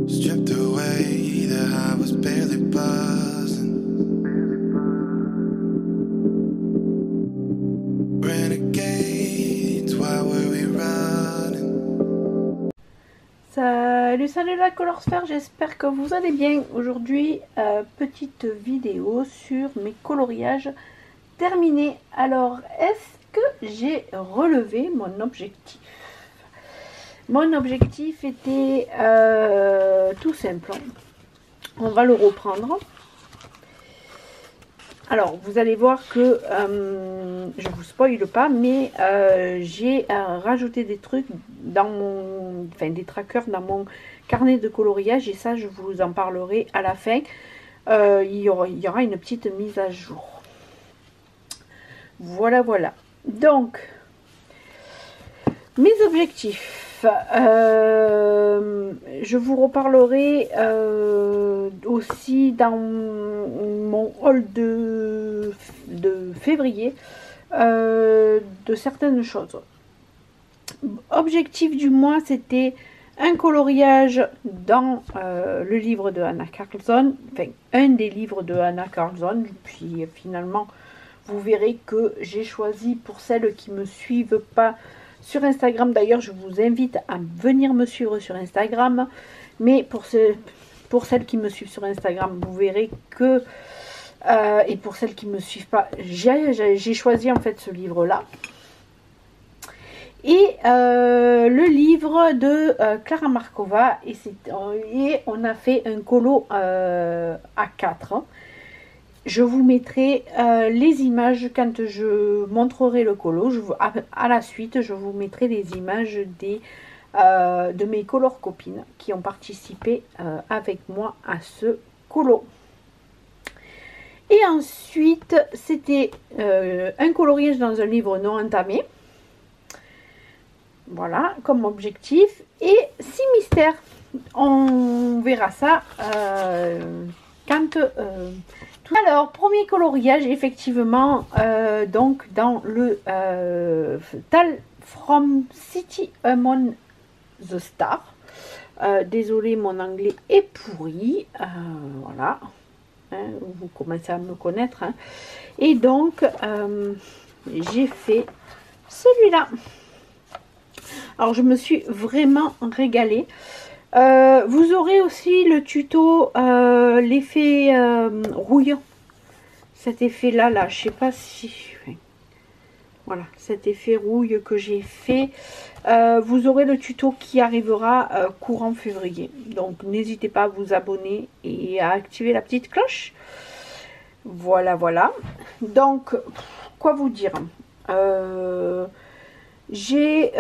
Stripped away, the high was barely buzzing. Renegades, why were we running? Salut la colorsphère, j'espère que vous allez bien. Aujourd'hui, petite vidéo sur mes coloriages terminés. Alors, est-ce que j'ai relevé mon objectif? Mon objectif était tout simple. On va le reprendre. Alors, vous allez voir que je vous spoile pas, mais j'ai rajouté des trucs dans mon, des trackers dans mon carnet de coloriage, et ça, je vous en parlerai à la fin. Il y aura une petite mise à jour. Voilà. Donc, mes objectifs. Je vous reparlerai aussi dans mon haul de février de certaines choses. Objectif du mois, c'était un coloriage dans le livre de Anna Carlson, enfin un des livres de Anna Carlson. Puis finalement, vous verrez que j'ai choisi, pour celles qui ne me suivent pas sur Instagram, d'ailleurs je vous invite à venir me suivre sur Instagram, mais pour celles qui me suivent sur Instagram, vous verrez que et pour celles qui ne me suivent pas, j'ai choisi en fait ce livre là, et le livre de Clara Markova, et on a fait un colo à 4. Je vous mettrai les images quand je montrerai le colo. À la suite, je vous mettrai les images de mes color copines qui ont participé avec moi à ce colo. Et ensuite, c'était un coloriage dans un livre non entamé. Voilà, comme objectif. Et 6 mystères. On verra ça quand... Alors, premier coloriage, effectivement, donc dans le Tal from City Among the Stars. Désolé, mon anglais est pourri. Voilà, hein, vous commencez à me connaître. Hein. Et donc, j'ai fait celui-là. Alors, je me suis vraiment régalée. Vous aurez aussi le tuto l'effet rouille, cet effet là, je sais pas si voilà, cet effet rouille que j'ai fait. Vous aurez le tuto qui arrivera courant février, donc n'hésitez pas à vous abonner et à activer la petite cloche. Voilà. Donc, quoi vous dire, j'ai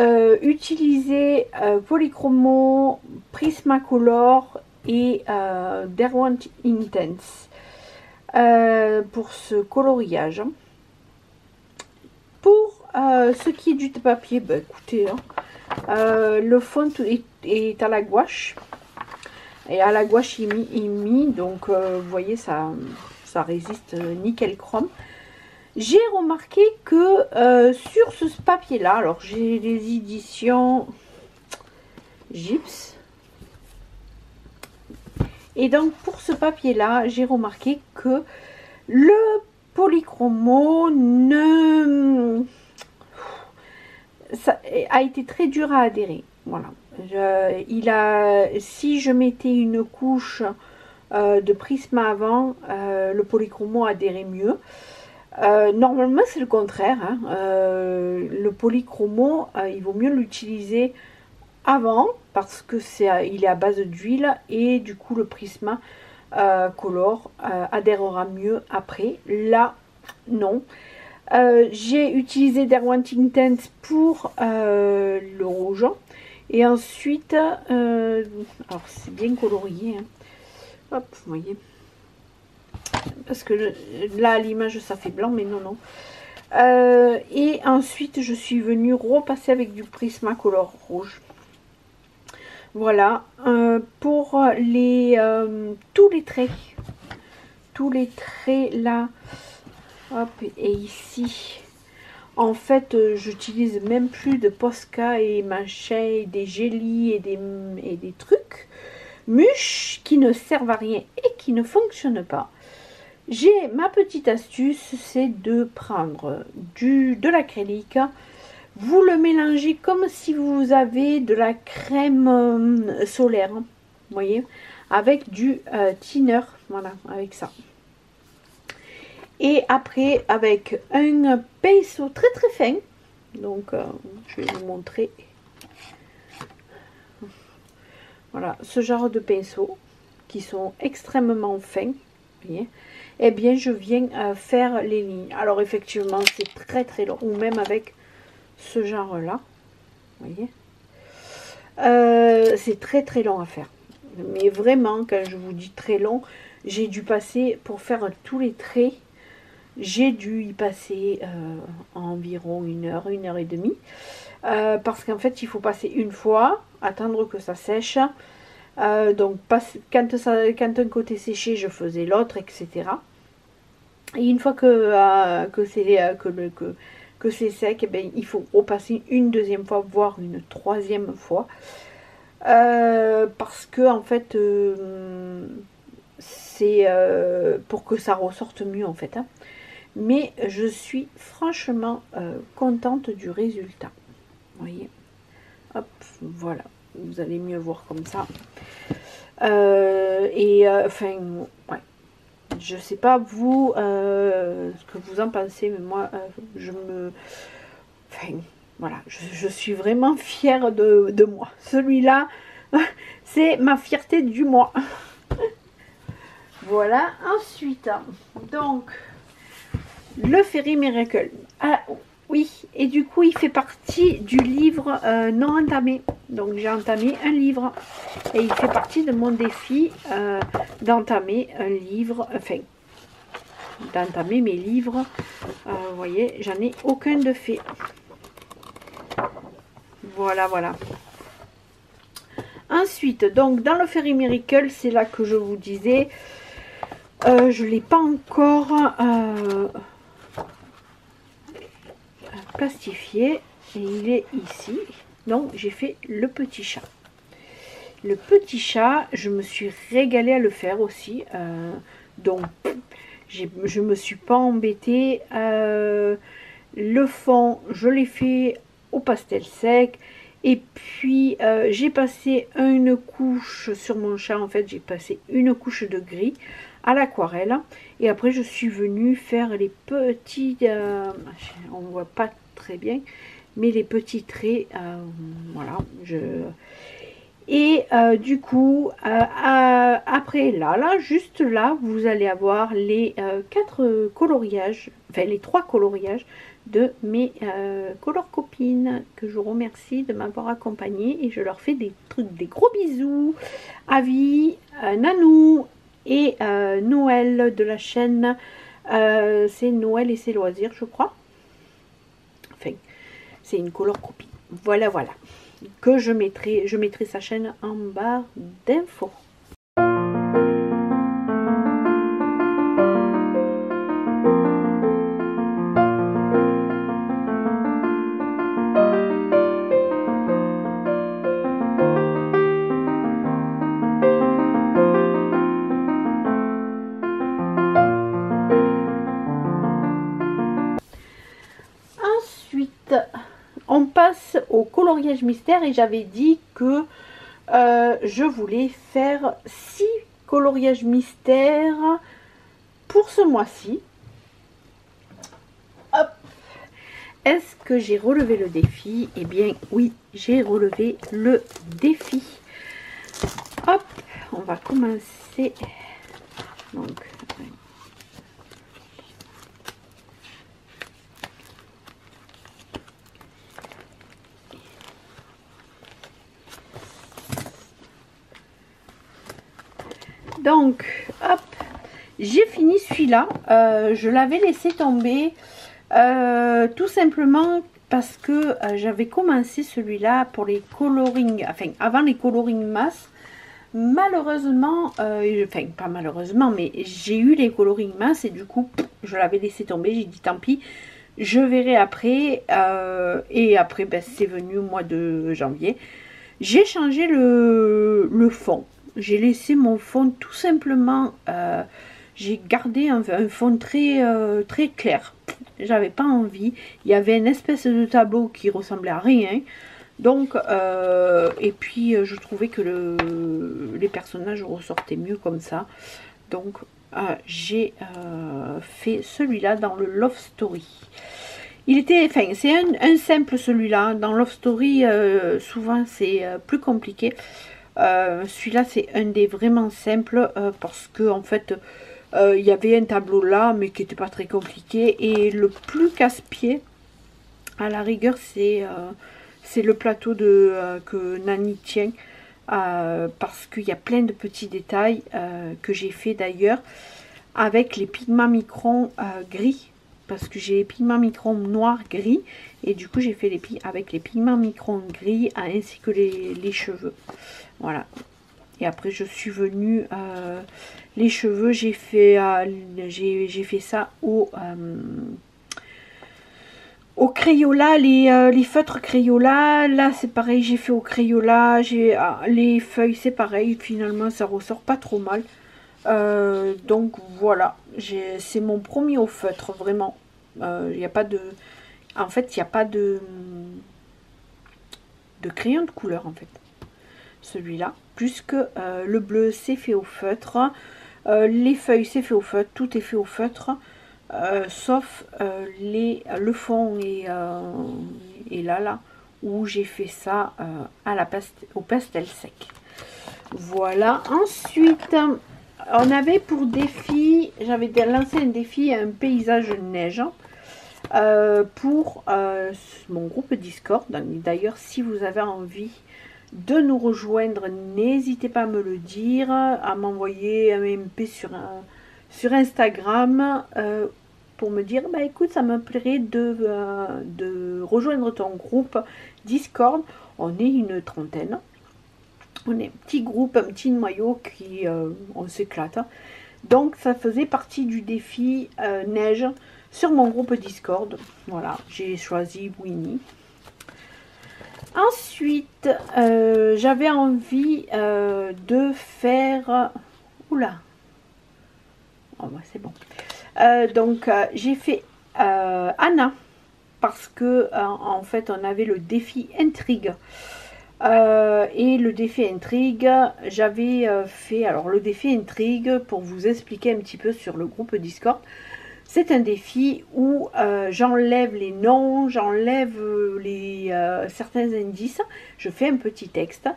utilisé Polychromo, Prismacolor et Derwent Intense pour ce coloriage. Pour ce qui est du papier, bah, écoutez, hein, le fond est à la gouache. Et à la gouache mis, donc vous voyez, ça résiste nickel chrome. J'ai remarqué que sur ce papier là, alors j'ai les éditions Gyps, et donc pour ce papier là, j'ai remarqué que le polychromo ça a été très dur à adhérer. Voilà, si je mettais une couche de Prisma avant, le polychromo adhérait mieux. Normalement c'est le contraire, hein. Le polychromo, il vaut mieux l'utiliser avant parce que il est à base d'huile, et du coup le Prisma color adhérera mieux après. Là non, j'ai utilisé Derwent Intense pour le rouge, et ensuite alors c'est bien colorié, hein. Hop, vous voyez, parce que là à l'image ça fait blanc, mais non. Et ensuite je suis venue repasser avec du Prismacolor rouge. Voilà, pour tous les traits là, hop, et ici en fait j'utilise même plus de Posca et machin, et des gélis et des trucs. mûches qui ne servent à rien et qui ne fonctionnent pas. J'ai ma petite astuce, c'est de prendre de l'acrylique. Vous le mélangez comme si vous avez de la crème solaire, vous voyez, avec du thinner, voilà, avec ça. Et après, avec un pinceau très très fin, donc je vais vous montrer, voilà, ce genre de pinceaux qui sont extrêmement fins, vous voyez, eh bien je viens faire les lignes. Alors effectivement, c'est très très long, ou même avec ce genre là, vous voyez, c'est très très long à faire, mais vraiment quand je vous dis très long, j'ai dû passer pour faire tous les traits, j'ai dû y passer environ une heure et demie, parce qu'en fait il faut passer une fois, attendre que ça sèche, donc quand un côté séché je faisais l'autre, etc. Et une fois que c'est sec, eh bien, il faut repasser une deuxième fois, voire une troisième fois. Parce que en fait, c'est pour que ça ressorte mieux en fait. Hein. Mais je suis franchement contente du résultat. Vous voyez, hop, voilà. Vous allez mieux voir comme ça. Enfin, ouais. Je sais pas vous ce que vous en pensez, mais moi enfin, voilà, je suis vraiment fière de moi. Celui-là, c'est ma fierté du mois. Voilà, ensuite, donc, le Fairy Miracle. Ah, oui, et du coup, il fait partie du livre non entamé. Donc, j'ai entamé un livre. Et il fait partie de mon défi d'entamer un livre, enfin, d'entamer mes livres. Vous voyez, j'en ai aucun de fait. Voilà, voilà. Ensuite, donc, dans le Fairy Miracle, c'est là que je vous disais, je ne l'ai pas encore plastifié. Et il est ici. Donc, j'ai fait le petit chat. Le petit chat, je me suis régalée à le faire aussi. Donc, je me suis pas embêtée. Le fond, je l'ai fait au pastel sec. Et puis, j'ai passé une couche sur mon chat. En fait, j'ai passé une couche de gris à l'aquarelle. Et après, je suis venue faire les petits... on ne voit pas très bien. Mais les petits traits, voilà. Et du coup, après là, juste là, vous allez avoir les 4 coloriages, enfin les 3 coloriages de mes color copines, que je remercie de m'avoir accompagné et je leur fais des gros bisous. Avi, Nanou et Noël de la chaîne, c'est Noël et ses loisirs, je crois. Enfin, c'est une color copie. Voilà, voilà. Que je mettrai sa chaîne en barre d'infos. Ensuite, on passe au coloriage mystère et j'avais dit que je voulais faire 6 coloriages mystères pour ce mois-ci. Hop. Est-ce que j'ai relevé le défi? Eh bien oui, j'ai relevé le défi. Hop, on va commencer. Donc, hop, j'ai fini celui-là. Je l'avais laissé tomber tout simplement parce que j'avais commencé celui-là pour les coloring, enfin avant les coloring mass. Malheureusement, enfin pas malheureusement, mais j'ai eu les coloring mass et du coup je l'avais laissé tomber. J'ai dit tant pis, je verrai après. Et après, ben, c'est venu au mois de janvier. J'ai changé le fond. j'ai laissé mon fond tout simplement, j'ai gardé un fond très, très clair. J'avais pas envie. Il y avait une espèce de tableau qui ressemblait à rien. Donc, et puis je trouvais que les personnages ressortaient mieux comme ça. Donc, j'ai fait celui-là dans le Love Story. Il était, enfin, c'est un simple celui-là. Dans Love Story, souvent c'est plus compliqué. Celui-là, c'est un des vraiment simples parce que en fait, il y avait un tableau là, mais qui n'était pas très compliqué. Et le plus casse-pied, à la rigueur, c'est le plateau que Nani tient. Parce qu'il y a plein de petits détails que j'ai fait d'ailleurs avec les pigments micron gris, parce que j'ai les pigments micron noir gris et du coup j'ai fait avec les pigments micron gris ainsi que les cheveux. Voilà. Et après je suis venue les cheveux, j'ai fait ça au Crayola, les feutres Crayola, là c'est pareil, j'ai fait au Crayola, les feuilles c'est pareil, finalement ça ressort pas trop mal. Donc voilà, c'est mon premier au feutre, vraiment. Il n'y a pas de... En fait, il n'y a pas de crayon de couleur en fait. Celui-là, puisque le bleu c'est fait au feutre, les feuilles c'est fait au feutre, tout est fait au feutre. Sauf le fond et là où j'ai fait ça au pastel sec. Voilà. Ensuite, on avait pour défi, j'avais lancé un défi, un paysage neige pour mon groupe Discord. D'ailleurs, si vous avez envie de nous rejoindre, n'hésitez pas à me le dire, à m'envoyer un MP sur Instagram pour me dire bah écoute, ça me plairait de rejoindre ton groupe Discord. On est une trentaine, on est un petit groupe, un petit noyau qui on s'éclate, donc ça faisait partie du défi neige sur mon groupe Discord. Voilà, j'ai choisi Winnie. Ensuite j'avais envie de faire oula. Oh, bah, c'est bon. Donc j'ai fait Anna parce que en fait on avait le défi intrigue et le défi intrigue j'avais fait, alors le défi intrigue, pour vous expliquer un petit peu sur le groupe Discord, c'est un défi où j'enlève les noms, j'enlève certains indices, je fais un petit texte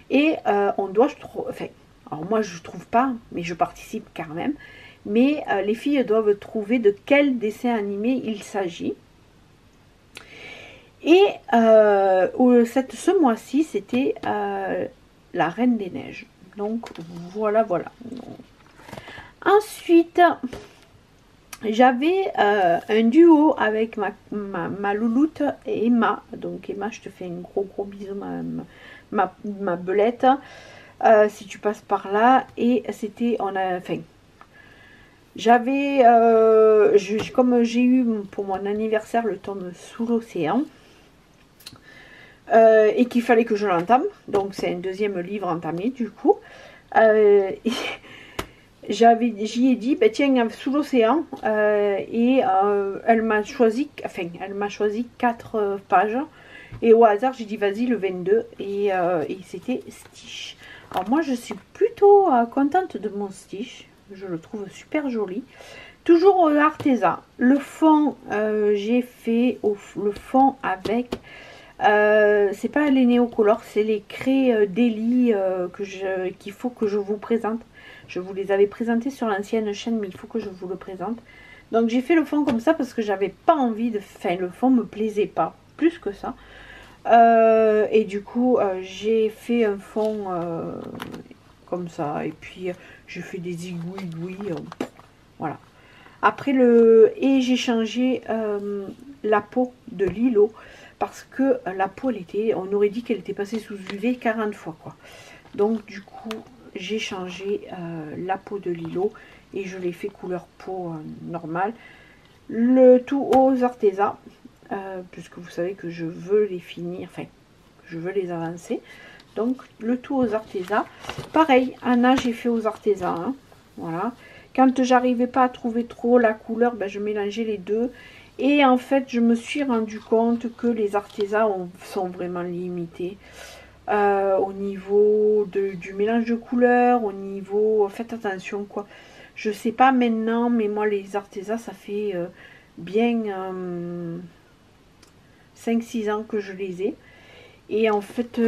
et on doit, enfin, alors moi je trouve pas, mais je participe quand même. Mais les filles doivent trouver de quel dessin animé il s'agit. Et ce mois-ci, c'était La Reine des Neiges. Donc voilà. Ensuite, j'avais un duo avec ma louloute et Emma. Donc Emma, je te fais un gros bisou, ma belette. Si tu passes par là. Et c'était, j'avais, comme j'ai eu pour mon anniversaire le tome Sous l'océan, et qu'il fallait que je l'entame, donc c'est un deuxième livre entamé du coup, j'y ai dit, bah, tiens, Sous l'océan, et elle m'a choisi 4 pages, et au hasard j'ai dit vas-y le 22, et c'était Stitch. Alors moi je suis plutôt contente de mon Stitch. Je le trouve super joli. Toujours artisan. Le fond, j'ai fait le fond avec... c'est pas les néocolores, c'est les craies d'Eli qu'il faut que je vous présente. Je vous les avais présentés sur l'ancienne chaîne, mais il faut que je vous le présente. Donc j'ai fait le fond comme ça parce que j'avais pas envie de... Enfin, le fond me plaisait pas, plus que ça. Et du coup, j'ai fait un fond... comme ça, et puis je fais des igouis, voilà. Après et j'ai changé la peau de Lilo parce que la peau, on aurait dit qu'elle était passée sous UV 40 fois quoi. Donc du coup j'ai changé la peau de Lilo et je l'ai fait couleur peau normale. Le tout aux artésans puisque vous savez que je veux les finir, enfin je veux les avancer. Donc le tout aux artésans. Pareil, Anna, j'ai fait aux artésans. Hein. Voilà. Quand j'arrivais pas à trouver trop la couleur, ben, je mélangeais les deux. Et en fait, je me suis rendu compte que les artésans sont vraiment limités. Au niveau du mélange de couleurs, au niveau... Faites attention, quoi. Je sais pas maintenant, mais moi, les artésans, ça fait bien 5-6 ans que je les ai. Et en fait,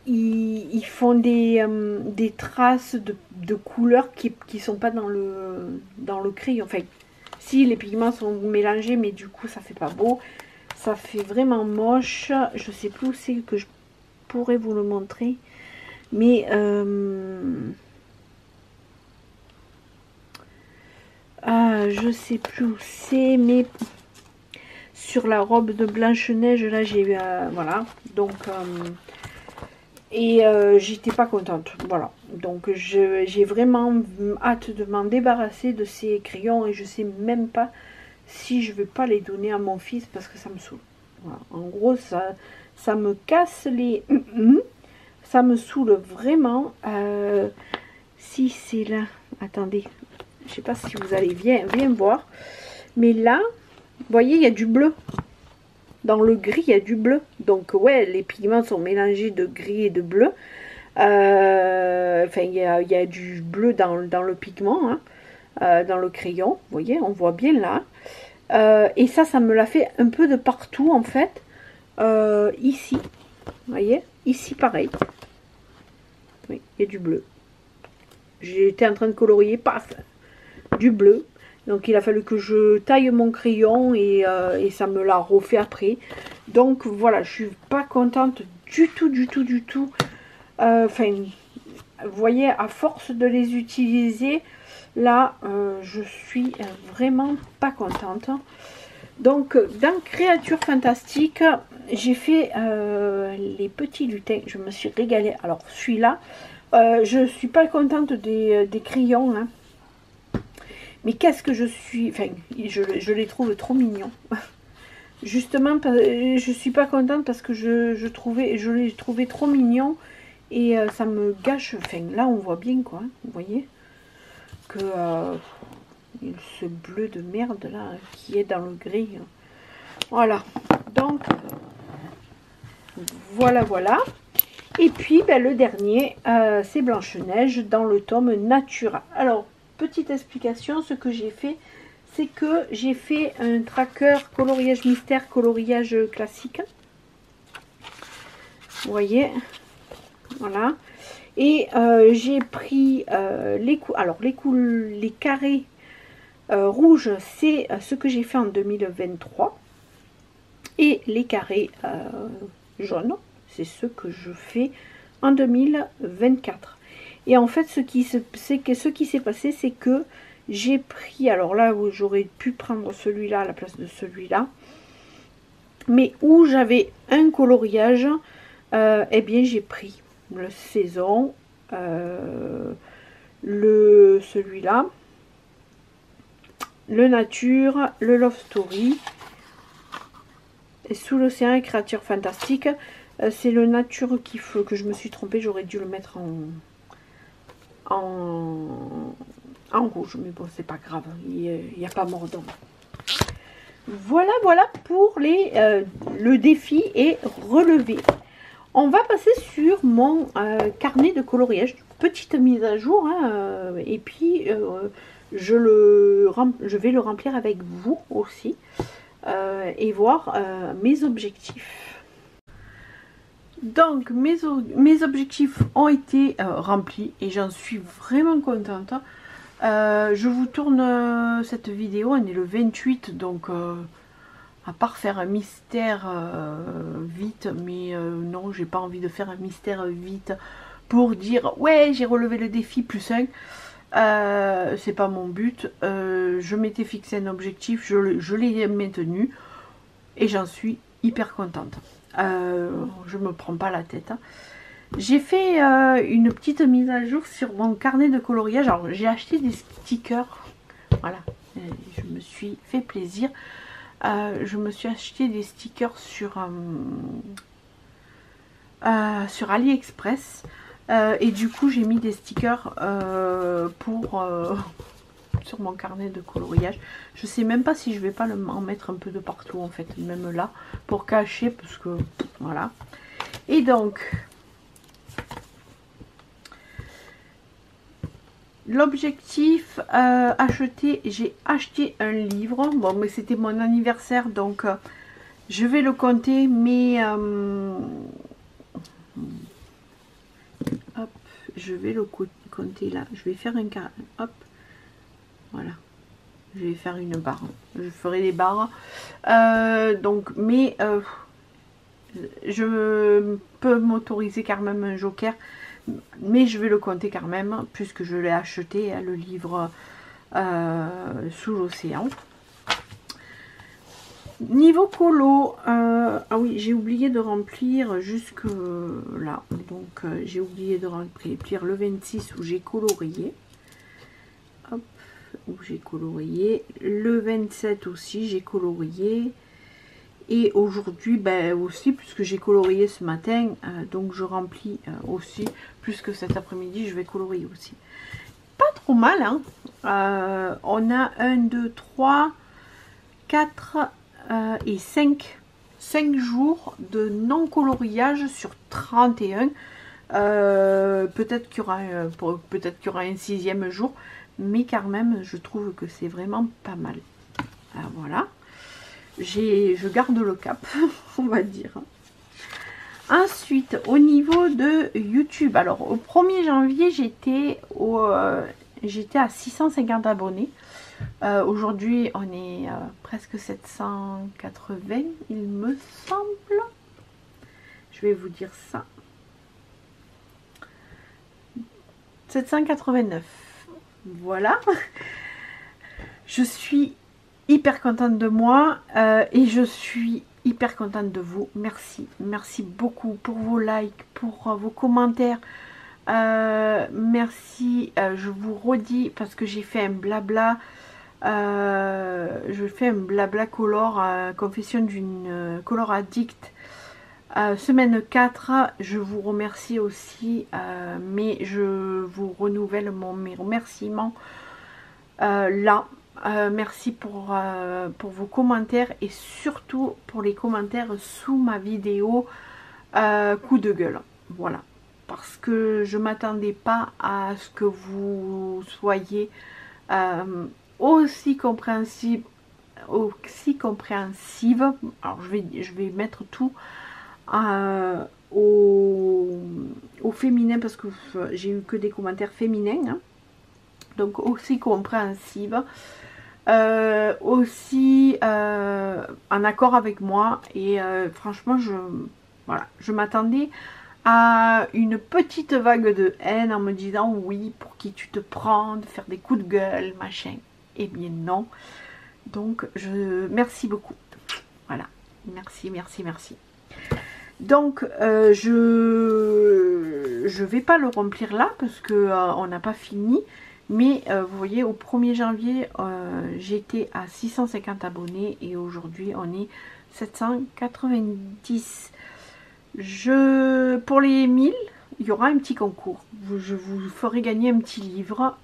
ils font des traces de couleurs qui sont pas dans le crayon. Enfin, si les pigments sont mélangés, mais du coup, ça fait pas beau. Ça fait vraiment moche. Je sais plus où c'est que je pourrais vous le montrer. Mais je sais plus où c'est. Mais sur la robe de Blanche-Neige, là, j'ai... voilà. Donc... j'étais pas contente, voilà. Donc j'ai vraiment hâte de m'en débarrasser de ces crayons et je sais même pas si je vais pas les donner à mon fils parce que ça me saoule. Voilà. En gros, ça me casse les... ça me saoule vraiment. Si c'est là, attendez, je sais pas si vous allez bien voir, mais là, vous voyez, il y a du bleu. Dans le gris, il y a du bleu. Donc, ouais, les pigments sont mélangés de gris et de bleu. Enfin, il y a du bleu dans le pigment, hein, dans le crayon. Vous voyez, on voit bien là. Et ça me l'a fait un peu de partout, en fait. Ici, vous voyez, ici, pareil. Oui, il y a du bleu. J'étais en train de colorier, paf, du bleu. Donc il a fallu que je taille mon crayon et ça me l'a refait après. Donc voilà, je suis pas contente du tout. Enfin, vous voyez, à force de les utiliser, là, je suis vraiment pas contente. Donc dans Créatures Fantastiques, j'ai fait les petits lutins. Je me suis régalée. Alors celui-là, je suis pas contente des crayons, hein. Mais qu'est-ce que je suis... Enfin, je les trouve trop mignons. Justement, je suis pas contente parce que je les trouvais trop mignons. Et ça me gâche... Enfin, là, on voit bien, quoi. Vous voyez que ce bleu de merde, là, qui est dans le gris. Voilà. Donc, voilà. Et puis, ben, le dernier, c'est Blanche-Neige dans le tome Natura. Alors, petite explication, ce que j'ai fait, c'est que j'ai fait un tracker coloriage mystère, coloriage classique. Vous voyez, voilà. Et j'ai pris les carrés rouges, c'est ce que j'ai fait en 2023. Et les carrés jaunes, c'est ce que je fais en 2024. Et en fait, ce qui s'est passé, c'est que j'ai pris, alors là où j'aurais pu prendre celui-là à la place de celui-là, mais où j'avais un coloriage, eh bien j'ai pris le saison, celui-là, le nature, le love story, et sous l'océan et créatures fantastiques. C'est le nature que je me suis trompée, j'aurais dû le mettre en rouge, mais bon, c'est pas grave, il n'y a pas mordant. Voilà pour le défi est relevé. On va passer sur mon carnet de coloriage, petite mise à jour, hein, et puis je vais le remplir avec vous aussi et voir mes objectifs. Donc mes objectifs ont été remplis et j'en suis vraiment contente. Je vous tourne cette vidéo, on est le 28, donc à part faire un mystère vite, mais non, j'ai pas envie de faire un mystère vite pour dire ouais j'ai relevé le défi plus 1. C'est pas mon but. Je m'étais fixé un objectif, je l'ai maintenu et j'en suis hyper contente. Je me prends pas la tête, hein. J'ai fait une petite mise à jour sur mon carnet de coloriage. Alors j'ai acheté des stickers, voilà, je me suis fait plaisir. je me suis acheté des stickers sur AliExpress. Et du coup, j'ai mis des stickers sur mon carnet de coloriage. Je sais même pas si je vais pas en mettre un peu de partout en fait, même là, pour cacher, parce que voilà. Et donc, l'objectif acheté, j'ai acheté un livre. Bon, mais c'était mon anniversaire, donc je vais le compter, mais hop, je vais le compter là. Je vais faire un carré. Hop, voilà. Je vais faire une barre. Je ferai des barres. Donc, mais je peux m'autoriser quand même un joker. Mais je vais le compter quand même, puisque je l'ai acheté, hein, le livre Sous l'océan. Niveau colo, ah oui, j'ai oublié de remplir jusque là. Donc, j'ai oublié de remplir le 26 où j'ai colorié. Hop, où j'ai colorié. Le 27 aussi, j'ai colorié. Et aujourd'hui, ben aussi, puisque j'ai colorié ce matin, donc je remplis aussi, puisque cet après-midi, je vais colorier aussi. Pas trop mal, hein. On a 1, 2, 3, 4 et 5 jours de non-coloriage sur 31. Peut-être qu'il y aura un 6e jour, mais quand même, je trouve que c'est vraiment pas mal. Alors, voilà. Je garde le cap, on va dire. Ensuite, au niveau de YouTube, alors au 1er janvier, j'étais à 650 abonnés. Aujourd'hui, on est presque 780, il me semble. Je vais vous dire ça. 789. Voilà. Je suis hyper contente de moi et je suis hyper contente de vous. Merci beaucoup pour vos likes, pour vos commentaires. Merci, je vous redis, parce que j'ai fait un blabla, je fais un blabla color, confession d'une color addict, semaine 4. Je vous remercie aussi, mais je vous renouvelle mes remerciements là. Merci pour vos commentaires et surtout pour les commentaires sous ma vidéo coup de gueule. Voilà, parce que je m'attendais pas à ce que vous soyez aussi compréhensive. Alors je vais mettre tout au féminin, parce que j'ai eu que des commentaires féminins, hein. Donc aussi compréhensive, aussi en accord avec moi, et franchement je m'attendais à une petite vague de haine en me disant oui, pour qui tu te prends, de faire des coups de gueule, machin. Eh bien non. Donc merci beaucoup. Voilà, merci. Donc je vais pas le remplir là parce que on n'a pas fini. Mais vous voyez, au 1er janvier, j'étais à 650 abonnés et aujourd'hui, on est 790. Pour les 1000, il y aura un petit concours. Je vous ferai gagner un petit livre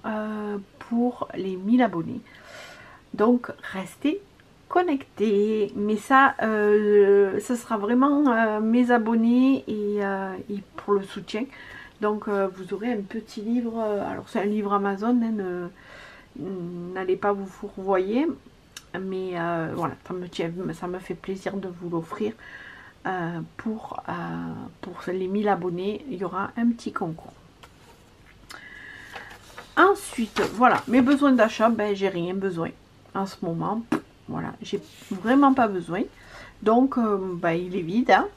pour les 1000 abonnés. Donc, restez connectés. Mais ça, ça sera vraiment mes abonnés et pour le soutien. Donc vous aurez un petit livre, alors c'est un livre Amazon, hein, n'allez pas vous fourvoyer, mais voilà, ça me fait plaisir de vous l'offrir. Pour les 1000 abonnés, il y aura un petit concours. Ensuite, voilà, mes besoins d'achat, ben j'ai rien besoin en ce moment. Voilà, j'ai vraiment pas besoin. Donc, ben, il est vide, hein.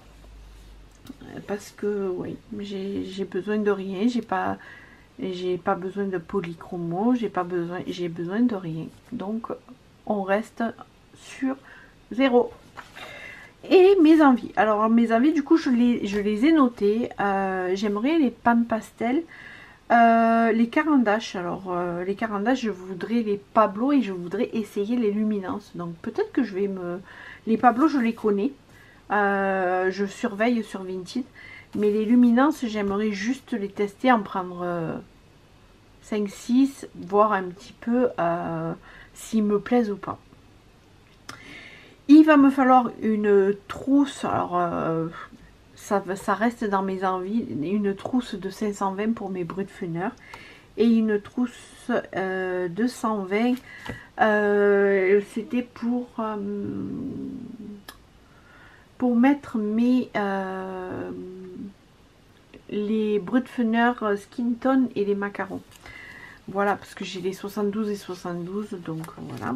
Parce que oui, j'ai besoin de rien, j'ai pas besoin de polychromo, j'ai besoin de rien. Donc on reste sur 0. Et mes envies. Alors mes envies, du coup je les ai notées. J'aimerais les pans pastel. Les carandaches, alors les carandaches, je voudrais les Pablo et je voudrais essayer les luminances. Donc peut-être que je vais me... Les Pablo, je les connais. Je surveille sur Vinted. Mais les luminances, j'aimerais juste les tester, en prendre 5-6, voir un petit peu s'ils me plaisent ou pas. Il va me falloir une trousse, alors ça reste dans mes envies, une trousse de 520 pour mes brutfuners et une trousse de 120, c'était pour mettre les brutfuners skin tone et les macarons. Voilà, parce que j'ai les 72 et 72, donc voilà.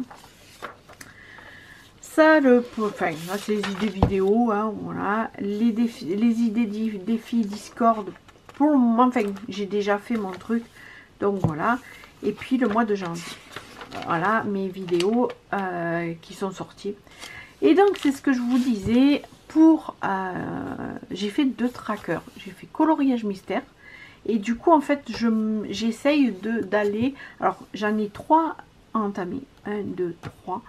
Ça, enfin, là c'est les idées vidéo, hein, voilà. Les idées défis Discord, pour le moment, enfin, j'ai déjà fait mon truc, donc voilà. Et puis le mois de janvier, voilà, mes vidéos qui sont sorties. Et donc, c'est ce que je vous disais, j'ai fait 2 trackers. J'ai fait coloriage mystère. Et du coup, en fait, j'essaye d'aller... Alors, j'en ai 3 à entamer. 1, 2, 3.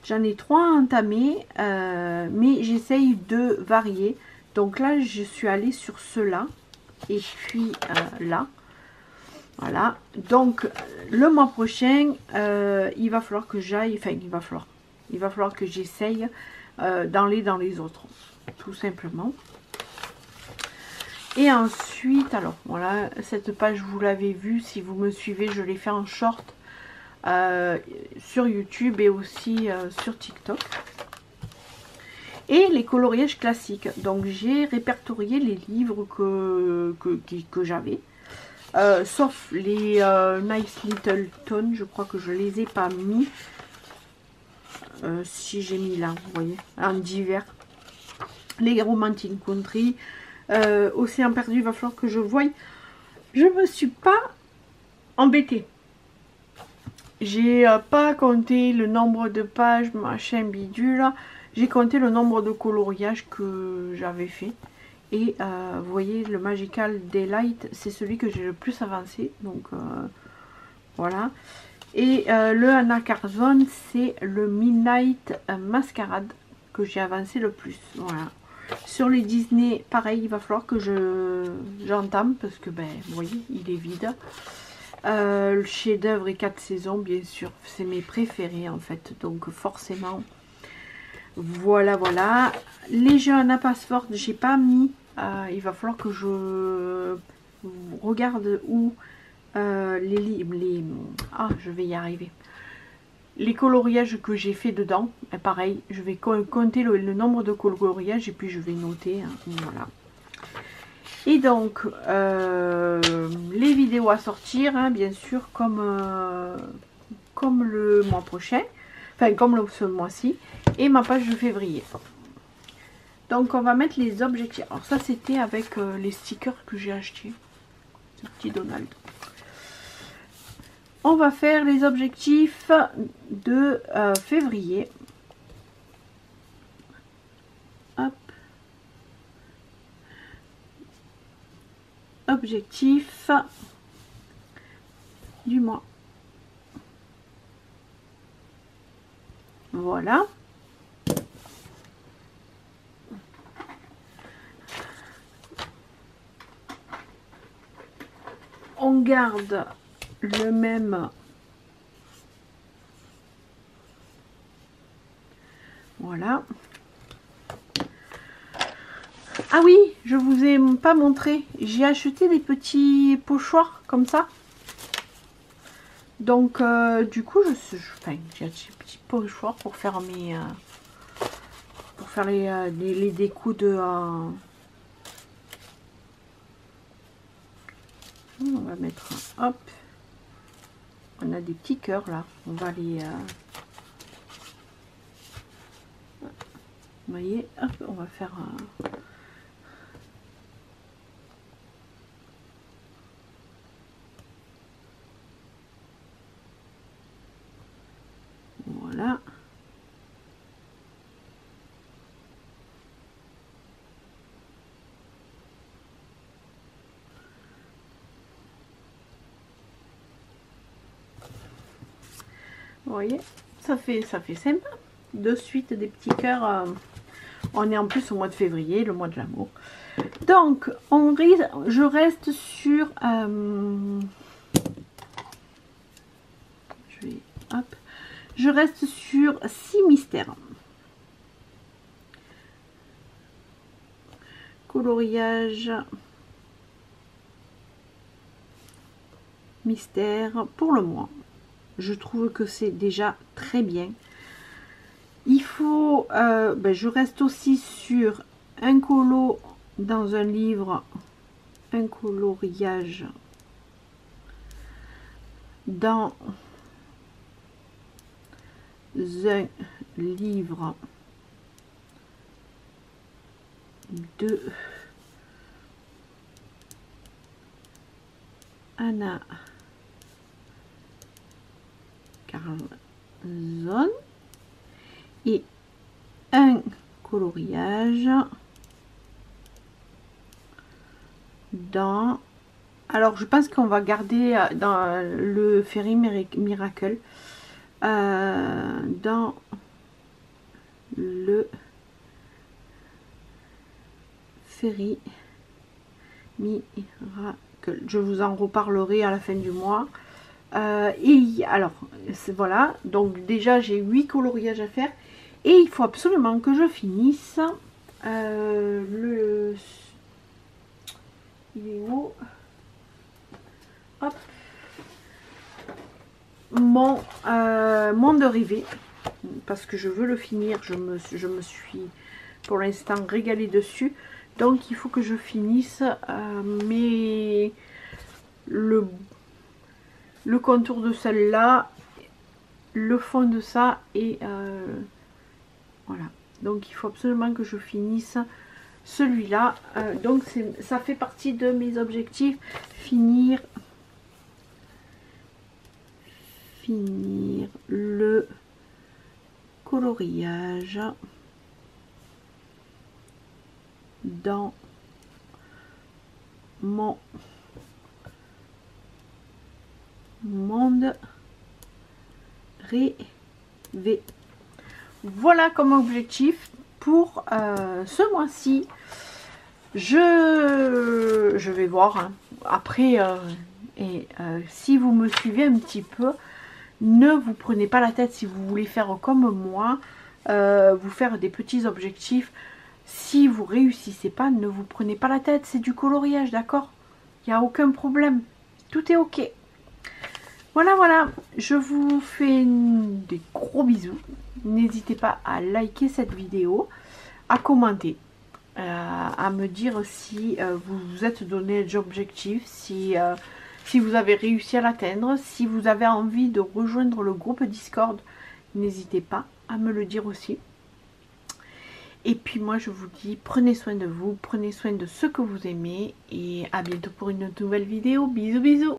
J'en ai 3 à entamer, mais j'essaye de varier. Donc là, je suis allée sur ceux-là. Et puis là. Voilà. Donc, le mois prochain, il va falloir que j'aille... Enfin, il va falloir que j'essaye dans les autres. Tout simplement. Et ensuite, alors voilà, cette page vous l'avez vue, si vous me suivez, je l'ai fait en short sur YouTube et aussi sur TikTok. Et les coloriages classiques, donc j'ai répertorié les livres que j'avais, sauf les Nice Little Tone, je crois que je les ai pas mis, si j'ai mis là, vous voyez, en divers. Les Romantic Country, Océan perdu, il va falloir que je voie. Je me suis pas embêtée. J'ai pas compté le nombre de pages, machin bidule. J'ai compté le nombre de coloriages que j'avais fait. Et vous voyez, le Magical Daylight, c'est celui que j'ai le plus avancé. Donc voilà. Et le Anna Carzone, c'est le Midnight Masquerade que j'ai avancé le plus. Voilà. Sur les Disney, pareil, il va falloir que j'entame parce que, ben, vous voyez, il est vide. Le chef-d'œuvre et 4 saisons, bien sûr, c'est mes préférés en fait. Donc, forcément, voilà, voilà. Les jeux Anna Password, j'ai pas mis. Il va falloir que je regarde où je vais y arriver. Les coloriages que j'ai fait dedans, pareil, je vais compter le nombre de coloriages et puis je vais noter, hein, voilà. Et donc, les vidéos à sortir, hein, bien sûr, comme le mois prochain, enfin comme ce mois-ci, et ma page de février. Donc, on va mettre les objectifs. Alors ça, c'était avec les stickers que j'ai achetés. Ce petit Donald. On va faire les objectifs de février. Hop. Objectif du mois. Voilà. On garde le même. Voilà. Ah oui, je vous ai pas montré. J'ai acheté des petits pochoirs comme ça. Donc du coup, j'ai acheté des petits pochoirs pour faire les décos de. On va mettre, hop. On a des petits cœurs là. On va les. Vous voyez, hop, on va faire. Voilà. Vous voyez, ça fait sympa. De suite des petits cœurs. On est en plus au mois de février, le mois de l'amour. Donc, je reste sur... je reste sur 6 mystères. Coloriage. Mystère pour le mois. Je trouve que c'est déjà très bien. Il faut... je reste aussi sur un colo dans un livre, un coloriage dans un livre de Anna Carlson et un coloriage dans... Alors je pense qu'on va garder dans le Fairy Miracle, dans le Fairy Miracle. Je vous en reparlerai à la fin du mois. Et alors voilà, donc déjà j'ai 8 coloriages à faire et il faut absolument que je finisse il est où? Hop, mon monde rêvé, parce que je veux le finir. Je me suis pour l'instant régalée dessus, donc il faut que je finisse le contour de celle-là, le fond de ça, et voilà. Donc il faut absolument que je finisse celui-là. Donc ça fait partie de mes objectifs, finir le coloriage dans mon monde rêvé. Voilà comme objectif pour ce mois-ci. Je vais voir hein. Après si vous me suivez un petit peu, ne vous prenez pas la tête si vous voulez faire comme moi, vous faire des petits objectifs. Si vous réussissez pas, ne vous prenez pas la tête, c'est du coloriage, d'accord? Il n'y a aucun problème, tout est ok. Voilà, je vous fais des gros bisous. N'hésitez pas à liker cette vidéo, à commenter, à me dire si vous vous êtes donné l'objectif, si vous avez réussi à l'atteindre, si vous avez envie de rejoindre le groupe Discord. N'hésitez pas à me le dire aussi. Et puis moi je vous dis, prenez soin de vous, prenez soin de ceux que vous aimez et à bientôt pour une nouvelle vidéo. Bisous bisous.